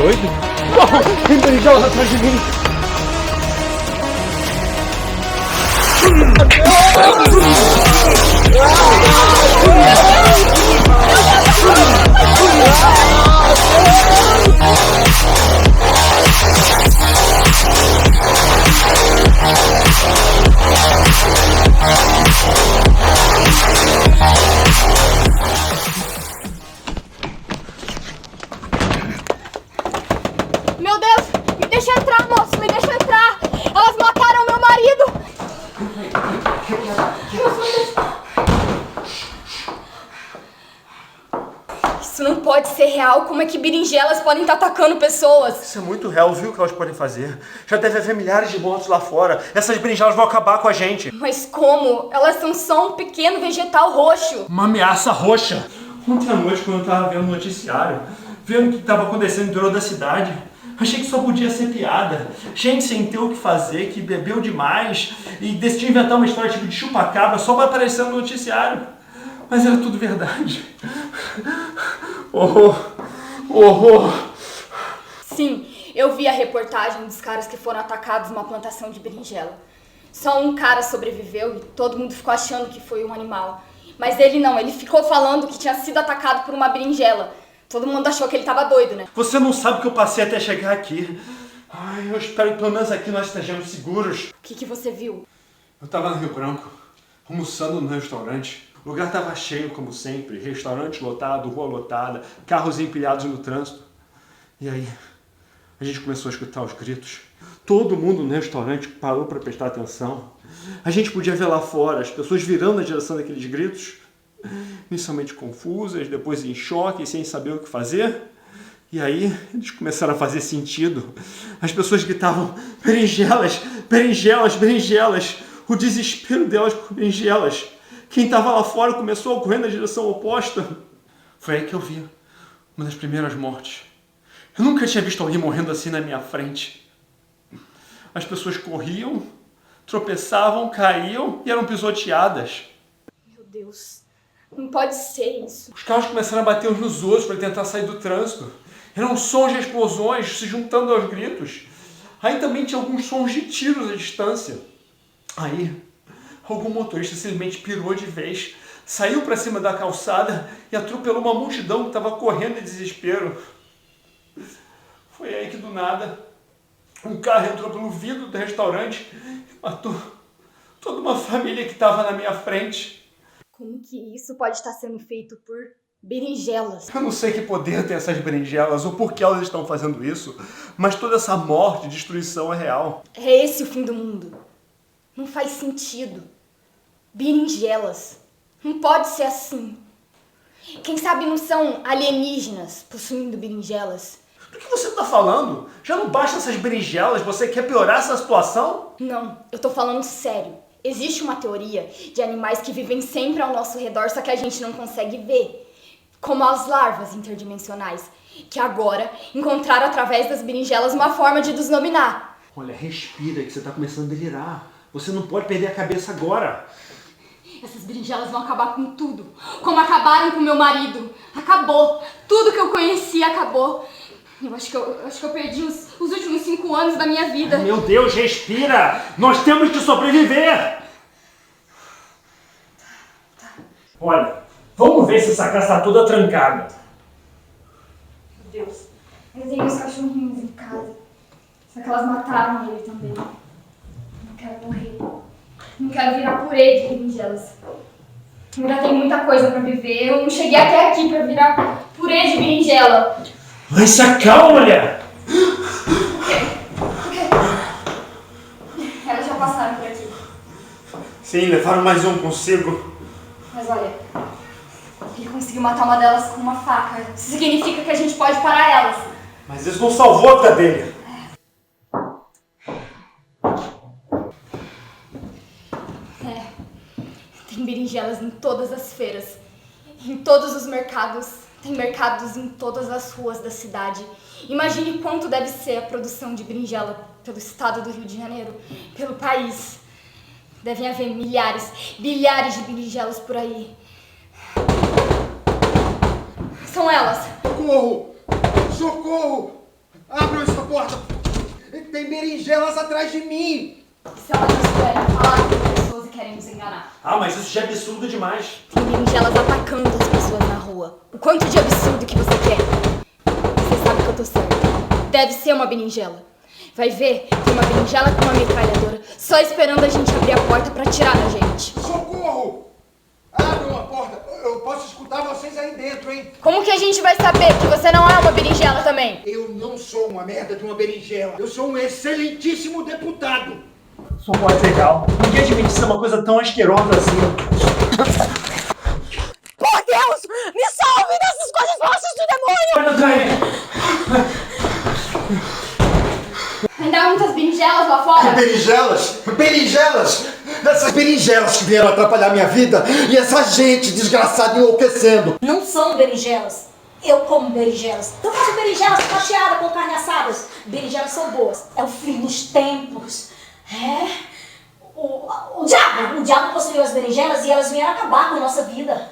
doido? Oh, tem berinjelas atrás de mim! Meu Deus! Me deixa entrar, moço! Me deixa entrar! Elas mataram meu marido! Isso não pode ser real. Como é que berinjelas podem estar atacando pessoas? Isso é muito real, viu o que elas podem fazer? Já deve haver milhares de mortos lá fora. Essas berinjelas vão acabar com a gente. Mas como? Elas são só um pequeno vegetal roxo. Uma ameaça roxa. Ontem à noite, quando eu tava vendo o noticiário, vendo o que estava acontecendo no interior da cidade, achei que só podia ser piada. Gente sem ter o que fazer, que bebeu demais e decidiu inventar uma história tipo de chupacabra só para aparecer no noticiário. Mas era tudo verdade. Horror! Horror! Sim, eu vi a reportagem dos caras que foram atacados numa plantação de berinjela. Só um cara sobreviveu e todo mundo ficou achando que foi um animal. Mas ele não, ele ficou falando que tinha sido atacado por uma berinjela. Todo mundo achou que ele tava doido, né? Você não sabe o que eu passei até chegar aqui. Ai, eu espero que pelo menos aqui nós estejamos seguros. O que você viu? Eu tava no Rio Branco, almoçando no restaurante. O lugar tava cheio, como sempre. Restaurante lotado, rua lotada, carros empilhados no trânsito. E aí, a gente começou a escutar os gritos. Todo mundo no restaurante parou para prestar atenção. A gente podia ver lá fora as pessoas virando na direção daqueles gritos. Inicialmente confusas, depois em choque, sem saber o que fazer. E aí, eles começaram a fazer sentido. As pessoas gritavam, berinjelas, berinjelas, berinjelas. O desespero delas por berinjelas. Quem estava lá fora começou a correr na direção oposta. Foi aí que eu vi uma das primeiras mortes. Eu nunca tinha visto alguém morrendo assim na minha frente. As pessoas corriam, tropeçavam, caíam e eram pisoteadas. Meu Deus, não pode ser isso. Os carros começaram a bater uns nos outros para tentar sair do trânsito. Eram sons de explosões se juntando aos gritos. Aí também tinha alguns sons de tiros à distância. Aí, algum motorista simplesmente pirou de vez, saiu para cima da calçada e atropelou uma multidão que estava correndo em desespero. Foi aí que do nada, um carro entrou pelo vidro do restaurante e matou toda uma família que estava na minha frente. Como que isso pode estar sendo feito por berinjelas? Eu não sei que poder tem essas berinjelas ou por que elas estão fazendo isso, mas toda essa morte e destruição é real. É esse o fim do mundo. Não faz sentido. Berinjelas. Não pode ser assim. Quem sabe não são alienígenas possuindo berinjelas? Do que você está falando? Já não basta essas berinjelas, você quer piorar essa situação? Não, eu tô falando sério. Existe uma teoria de animais que vivem sempre ao nosso redor, só que a gente não consegue ver. Como as larvas interdimensionais, que agora encontraram através das berinjelas uma forma de nos dominar. Olha, respira que você está começando a delirar. Você não pode perder a cabeça agora. Essas berinjelas vão acabar com tudo. Como acabaram com meu marido. Acabou. Tudo que eu conhecia acabou. Eu acho que eu perdi os últimos 5 anos da minha vida. Ai, meu Deus, respira! Nós temos que sobreviver! Olha, vamos ver se essa casa está toda trancada. Meu Deus. Eu tenho uns cachorrinhos em casa. Só que elas mataram ele também. Não quero morrer. Não quero virar purê de berinjelas. Ainda tem muita coisa pra viver. Eu não cheguei até aqui pra virar purê de berinjela. Mas se acalma, mulher! Elas já passaram por aqui. Sim, levaram mais um consigo. Mas olha, ele conseguiu matar uma delas com uma faca. Isso significa que a gente pode parar elas. Mas isso não salvou a vida dele. Tem berinjelas em todas as feiras, em todos os mercados. Tem mercados em todas as ruas da cidade. Imagine quanto deve ser a produção de berinjela pelo estado do Rio de Janeiro, pelo país. Devem haver milhares, bilhares de berinjelas por aí. São elas. Socorro! Socorro! Abram essa porta! Tem berinjelas atrás de mim! Se elas estiverem falar com pessoas e querem nos enganar. Ah, mas isso já é absurdo demais. Tem berinjelas atacando as pessoas na rua. O quanto de absurdo que você quer? Você sabe que eu tô certa. Deve ser uma berinjela. Vai ver, tem uma berinjela com uma metralhadora só esperando a gente abrir a porta pra atirar na gente. Socorro! Abram a porta! Eu posso escutar vocês aí dentro, hein? Como que a gente vai saber que você não é uma berinjela também? Eu não sou uma merda de uma berinjela. Eu sou um excelentíssimo deputado. Só pode ser legal. Ninguém admite ser uma coisa tão asquerosa assim. Por Deus! Me salve dessas coisas falsas do demônio! Ainda há muitas berinjelas lá fora? Berinjelas? Berinjelas! Essas berinjelas que vieram atrapalhar minha vida e essa gente desgraçada enlouquecendo. Não são berinjelas. Eu como berinjelas. Eu faço berinjelas fatiadas com carne assadas. Berinjelas são boas. É o fim dos tempos. É. O diabo possuiu as berinjelas e elas vieram acabar com a nossa vida.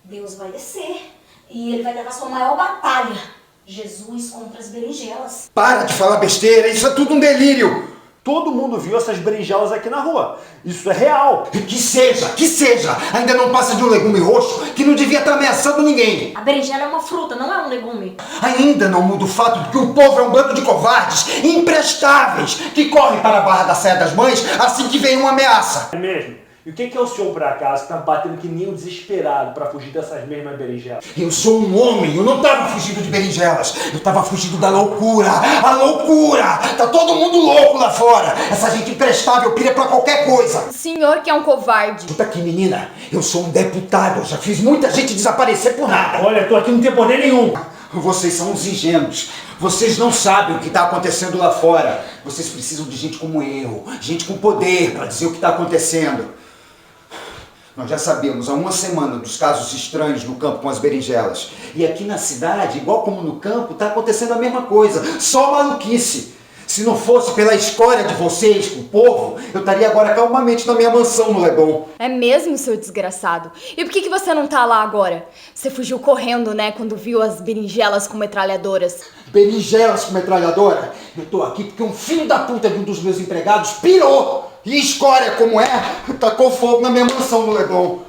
Deus vai descer e ele vai levar sua maior batalha. Jesus contra as berinjelas. Para de falar besteira, isso é tudo um delírio. Todo mundo viu essas berinjelas aqui na rua. Isso é real. Que seja. Ainda não passa de um legume roxo que não devia estar ameaçando ninguém. A berinjela é uma fruta, não é um legume. Ainda não muda o fato de que o povo é um bando de covardes, imprestáveis, que correm para a Barra da Saia das Mães assim que vem uma ameaça. É mesmo? E o que é o senhor, por acaso, que tá batendo que nem um desesperado pra fugir dessas mesmas berinjelas? Eu sou um homem, eu não estava fugindo de berinjelas, eu estava fugindo da loucura, a loucura! Tá todo mundo louco lá fora, essa gente imprestável pira pra qualquer coisa. O senhor que é um covarde. Escuta aqui, menina, eu sou um deputado, eu já fiz muita gente desaparecer por nada. Olha, tô aqui não tem poder nenhum. Vocês são uns ingênuos, vocês não sabem o que está acontecendo lá fora. Vocês precisam de gente como eu, gente com poder para dizer o que está acontecendo. Nós já sabemos há uma semana dos casos estranhos no campo com as berinjelas. E aqui na cidade, igual como no campo, está acontecendo a mesma coisa. Só maluquice. Se não fosse pela escória de vocês, o povo, eu estaria agora calmamente na minha mansão no Leblon. É mesmo, seu desgraçado? E por que você não tá lá agora? Você fugiu correndo, né, quando viu as berinjelas com metralhadoras. Berinjelas com metralhadora? Eu tô aqui porque um filho da puta de um dos meus empregados pirou! E escória como é, tacou fogo na minha mansão no Leblon.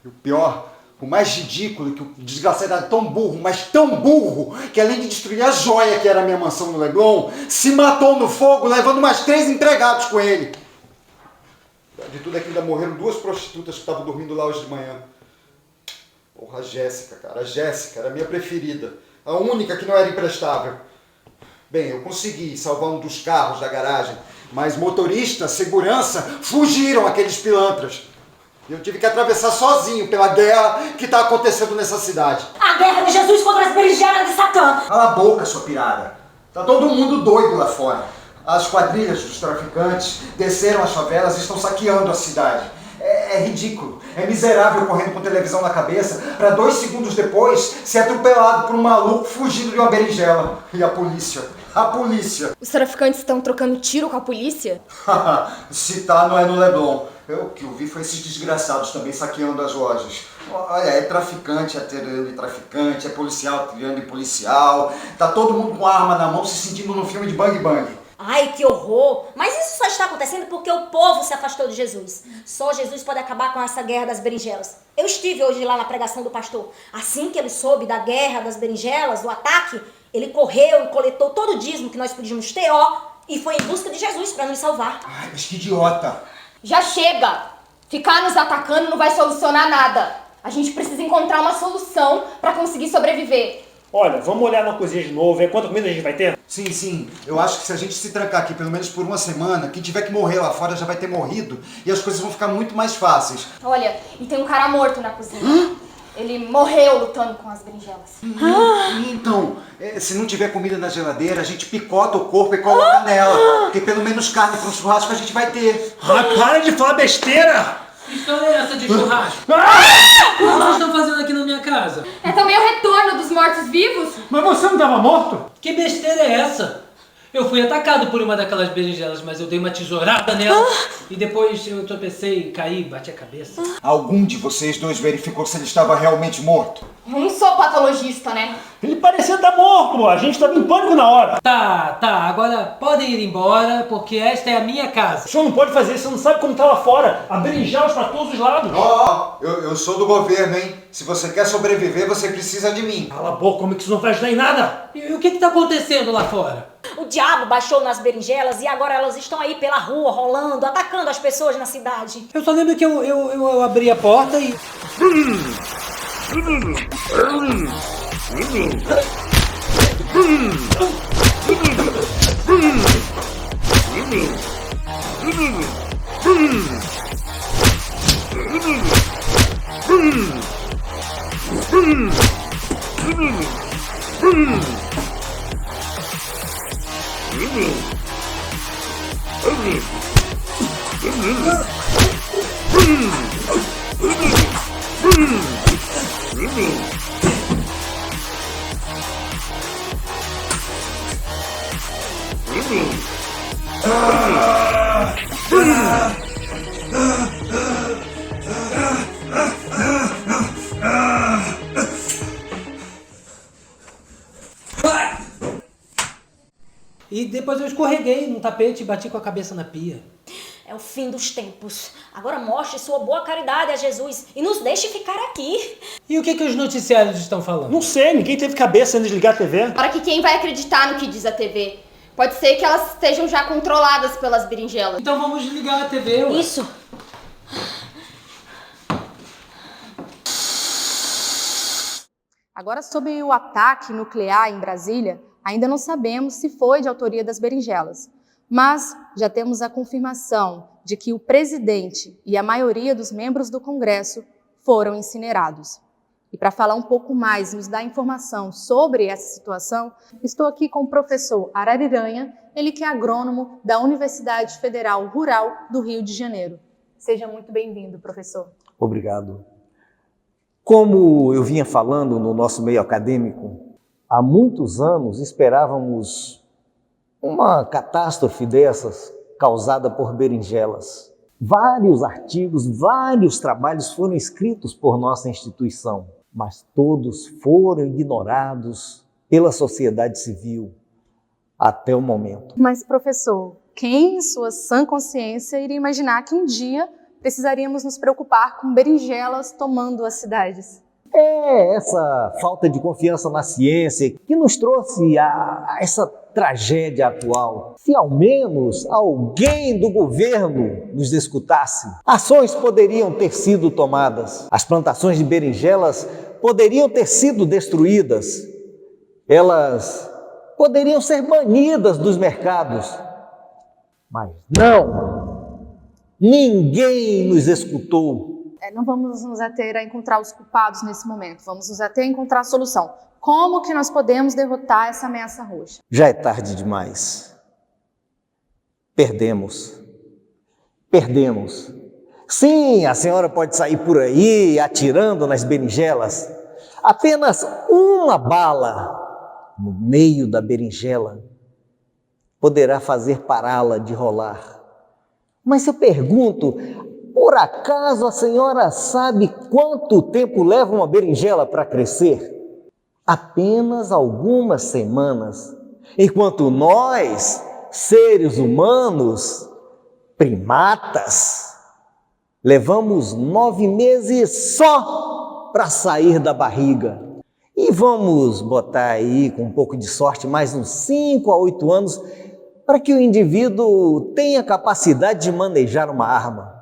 E o pior, o mais ridículo é que o desgraçado era tão burro, mas tão burro, que além de destruir a joia que era a minha mansão no Leblon, se matou no fogo, levando mais 3 empregados com ele. De tudo é que ainda morreram 2 prostitutas que estavam dormindo lá hoje de manhã. Porra, a Jéssica, cara, a Jéssica era a minha preferida. A única que não era imprestável. Bem, eu consegui salvar um dos carros da garagem, mas motorista, segurança, fugiram aqueles pilantras. Eu tive que atravessar sozinho pela guerra que está acontecendo nessa cidade. A guerra de Jesus contra as berinjelas de Satã. Cala a boca, sua pirada. Tá todo mundo doido lá fora. As quadrilhas dos traficantes desceram as favelas e estão saqueando a cidade. É ridículo, é miserável correndo com televisão na cabeça para 2 segundos depois ser atropelado por um maluco fugindo de uma berinjela. E a polícia? A polícia! Os traficantes estão trocando tiro com a polícia? Se tá, não é no Leblon. O que eu vi foi esses desgraçados também saqueando as lojas. Olha, é traficante atirando em traficante, é policial atirando em policial. Tá todo mundo com a arma na mão se sentindo num filme de Bang Bang. Ai, que horror! Mas isso só está acontecendo porque o povo se afastou de Jesus. Só Jesus pode acabar com essa guerra das berinjelas. Eu estive hoje lá na pregação do pastor. Assim que ele soube da guerra das berinjelas, do ataque, ele correu e coletou todo o dízimo que nós podíamos ter, e foi em busca de Jesus para nos salvar. Ai, mas que idiota! Já chega! Ficar nos atacando não vai solucionar nada. A gente precisa encontrar uma solução para conseguir sobreviver. Olha, vamos olhar na cozinha de novo, ver quanta comida a gente vai ter? Sim. Eu acho que se a gente se trancar aqui pelo menos por uma semana, quem tiver que morrer lá fora já vai ter morrido e as coisas vão ficar muito mais fáceis. Olha, e tem um cara morto na cozinha. Ele morreu lutando com as berinjelas. Então, se não tiver comida na geladeira, a gente picota o corpo e coloca nela. Porque pelo menos carne para um churrasco a gente vai ter. Ah, para de falar besteira! Que história é essa de churrasco? O que vocês estão fazendo aqui na minha casa? É também o retorno dos mortos-vivos? Mas você não estava morto? Que besteira é essa? Eu fui atacado por uma daquelas berinjelas, mas eu dei uma tesourada nela e depois eu tropecei, caí, bati a cabeça. Algum de vocês dois verificou se ele estava realmente morto? Eu não sou patologista, né? Ele parecia estar morto, a gente estava em pânico na hora. Tá, agora podem ir embora, porque esta é a minha casa. O senhor não pode fazer isso, você não sabe como tá lá fora. Há berinjelas para todos os lados. Eu sou do governo, hein? Se você quer sobreviver, você precisa de mim. Cala a boca, como é que isso não vai ajudar em nada? E o que tá acontecendo lá fora? O diabo baixou nas berinjelas e agora elas estão aí pela rua, rolando, atacando as pessoas na cidade. Eu só lembro que eu abri a porta e... E depois eu escorreguei no tapete e bati com a cabeça na pia. É o fim dos tempos. Agora mostre sua boa caridade a Jesus e nos deixe ficar aqui. E o que os noticiários estão falando? Não sei, ninguém teve cabeça antes de ligar a TV. Para que quem vai acreditar no que diz a TV? Pode ser que elas estejam já controladas pelas berinjelas. Então vamos desligar a TV, ué. Isso. Agora, sobre o ataque nuclear em Brasília, ainda não sabemos se foi de autoria das berinjelas, mas já temos a confirmação de que o presidente e a maioria dos membros do Congresso foram incinerados. E para falar um pouco mais, nos dar informação sobre essa situação, estou aqui com o professor Arariranha, ele que é agrônomo da Universidade Federal Rural do Rio de Janeiro. Seja muito bem-vindo, professor. Obrigado. Como eu vinha falando no nosso meio acadêmico, há muitos anos esperávamos uma catástrofe dessas causada por berinjelas. Vários artigos, vários trabalhos foram escritos por nossa instituição, mas todos foram ignorados pela sociedade civil até o momento. Mas, professor, quem em sua sã consciência iria imaginar que um dia precisaríamos nos preocupar com berinjelas tomando as cidades? É essa falta de confiança na ciência que nos trouxe a essa tragédia atual. Se ao menos alguém do governo nos escutasse, ações poderiam ter sido tomadas, as plantações de berinjelas poderiam ter sido destruídas, elas poderiam ser banidas dos mercados, mas não, ninguém nos escutou. Não vamos nos ater a encontrar os culpados nesse momento, vamos nos ater a encontrar a solução. Como que nós podemos derrotar essa ameaça roxa? Já é tarde demais. Perdemos. Sim, a senhora pode sair por aí atirando nas berinjelas. Apenas uma bala no meio da berinjela poderá fazer pará-la de rolar. Mas eu pergunto, por acaso a senhora sabe quanto tempo leva uma berinjela para crescer? Apenas algumas semanas, enquanto nós, seres humanos, primatas, levamos 9 meses só para sair da barriga. E vamos botar aí, com um pouco de sorte, mais uns 5 a 8 anos para que o indivíduo tenha capacidade de manejar uma arma.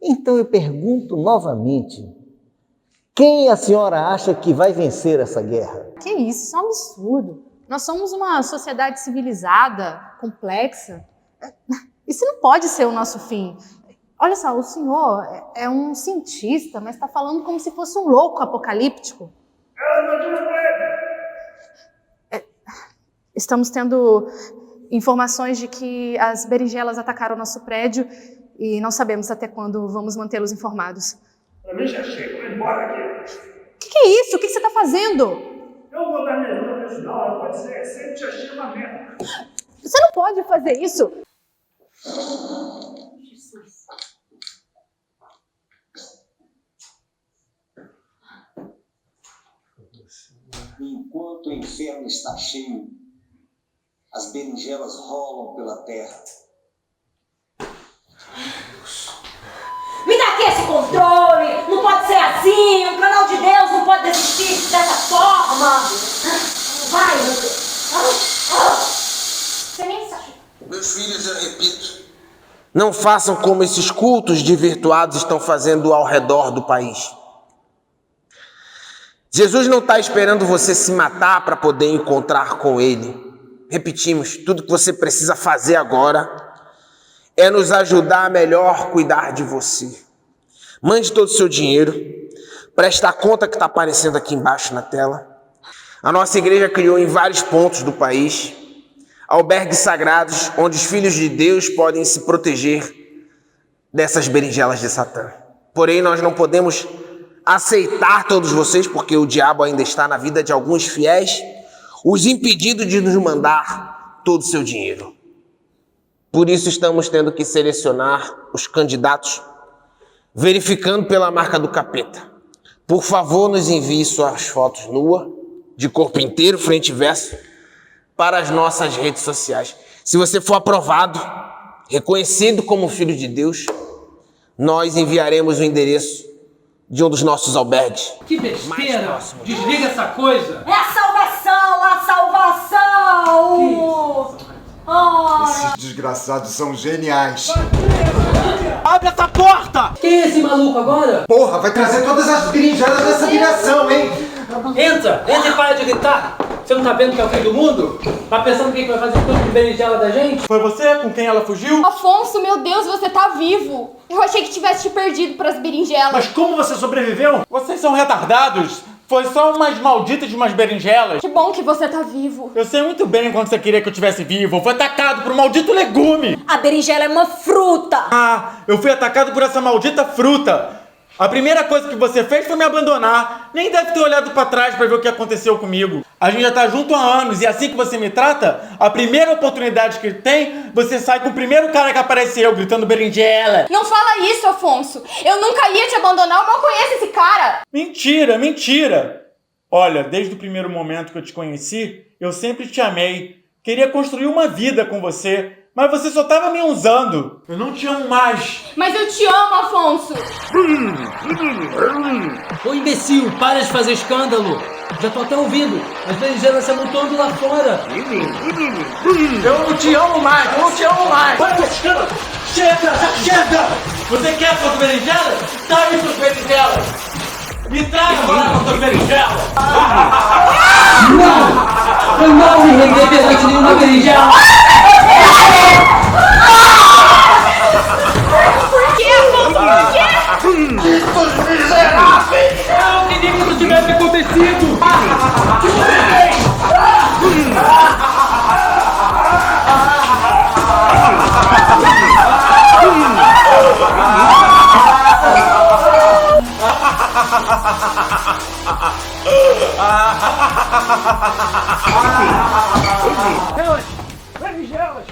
Então eu pergunto novamente, quem a senhora acha que vai vencer essa guerra? Que isso é um absurdo. Nós somos uma sociedade civilizada, complexa. Isso não pode ser o nosso fim. Olha só, o senhor é um cientista, mas está falando como se fosse um louco apocalíptico. Estamos tendo informações de que as berinjelas atacaram o nosso prédio e não sabemos até quando vamos mantê-los informados. Pra mim já chega, vai embora daqui. O que é isso? O que você está fazendo? Eu vou dar minha ajuda profissional, ela pode ser recente, já chega uma merda. Você não pode fazer isso. Enquanto o inferno está cheio, as berinjelas rolam pela terra. Me dá aqui esse controle! Não pode ser assim! O canal de Deus não pode desistir dessa forma! Vai, meu Deus! Você nem sabe. Meus filhos, eu repito, não façam como esses cultos de virtuados estão fazendo ao redor do país. Jesus não está esperando você se matar para poder encontrar com Ele. Repetimos, tudo que você precisa fazer agora é nos ajudar a melhor cuidar de você. Mande todo o seu dinheiro, presta a conta que está aparecendo aqui embaixo na tela. A nossa igreja criou em vários pontos do país albergues sagrados onde os filhos de Deus podem se proteger dessas berinjelas de Satã. Porém, nós não podemos aceitar todos vocês, porque o diabo ainda está na vida de alguns fiéis, os impedindo de nos mandar todo o seu dinheiro. Por isso estamos tendo que selecionar os candidatos, verificando pela marca do capeta. Por favor, nos envie suas fotos nuas, de corpo inteiro, frente e verso, para as nossas redes sociais. Se você for aprovado, reconhecido como filho de Deus, nós enviaremos o endereço de um dos nossos albergues. Que besteira! Desliga essa coisa! É a salvação! A salvação! Esses desgraçados são geniais. Abre essa porta! Quem é esse maluco agora? Porra, vai trazer todas as berinjelas nessa direção, hein? Entra e para de gritar! Você não tá vendo que é o fim do mundo? Tá pensando o que vai fazer tudo de berinjela da gente? Foi você com quem ela fugiu? Afonso, meu Deus, você tá vivo. Eu achei que tivesse te perdido pras berinjelas. Mas como você sobreviveu? Vocês são retardados. Foi só umas malditas de umas berinjelas. Que bom que você tá vivo. Eu sei muito bem quando você queria que eu estivesse vivo. Eu fui atacado por um maldito legume. A berinjela é uma fruta! Ah, eu fui atacado por essa maldita fruta. A primeira coisa que você fez foi me abandonar. Nem deve ter olhado pra trás pra ver o que aconteceu comigo. A gente já tá junto há anos e assim que você me trata, a primeira oportunidade que tem, você sai com o primeiro cara que apareceu gritando berinjela. Não fala isso, Afonso. Eu nunca ia te abandonar, eu mal conheço esse cara. Mentira, mentira. Olha, desde o primeiro momento que eu te conheci, eu sempre te amei. Queria construir uma vida com você. Mas você só tava me usando. Eu não te amo mais. Mas eu te amo, Afonso. Ô imbecil, para de fazer escândalo. Já tô até ouvindo. As berinjelas se amontoando lá fora. Eu não te amo mais, eu não te amo mais. Para de escândalo. Chega, chega. Você quer suas berinjelas? Traga suas berinjelas. Me traga lá com suas berinjelas. Eu não me render perante nenhuma berinjela. Por quê, Afonso? Por quê? Eu queria que isso tivesse acontecido. Berinjelas!